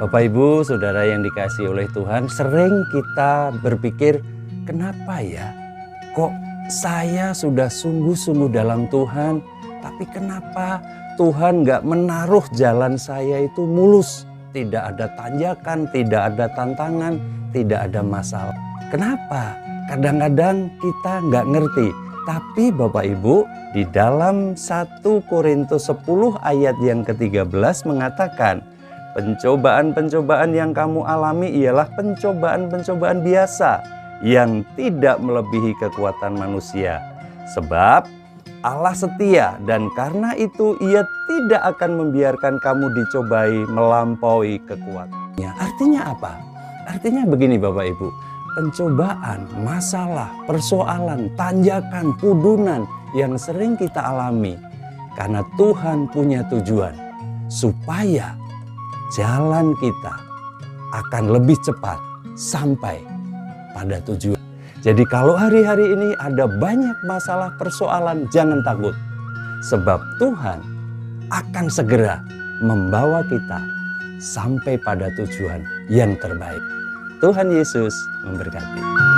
Bapak Ibu, saudara yang dikasihi oleh Tuhan, sering kita berpikir, kenapa ya? Kok saya sudah sungguh-sungguh dalam Tuhan, tapi kenapa Tuhan gak menaruh jalan saya itu mulus? Tidak ada tanjakan, tidak ada tantangan, tidak ada masalah. Kenapa? Kadang-kadang kita gak ngerti. Tapi Bapak Ibu, di dalam 1 Korintus 10 ayat yang ke-13 mengatakan, pencobaan-pencobaan yang kamu alami ialah pencobaan-pencobaan biasa yang tidak melebihi kekuatan manusia. Sebab Allah setia dan karena itu Ia tidak akan membiarkan kamu dicobai melampaui kekuatannya. Artinya apa? Artinya begini Bapak Ibu, pencobaan, masalah, persoalan, tanjakan, pudunan yang sering kita alami karena Tuhan punya tujuan supaya jalan kita akan lebih cepat sampai pada tujuan. Jadi kalau hari-hari ini ada banyak masalah persoalan, jangan takut. Sebab Tuhan akan segera membawa kita sampai pada tujuan yang terbaik. Tuhan Yesus memberkati.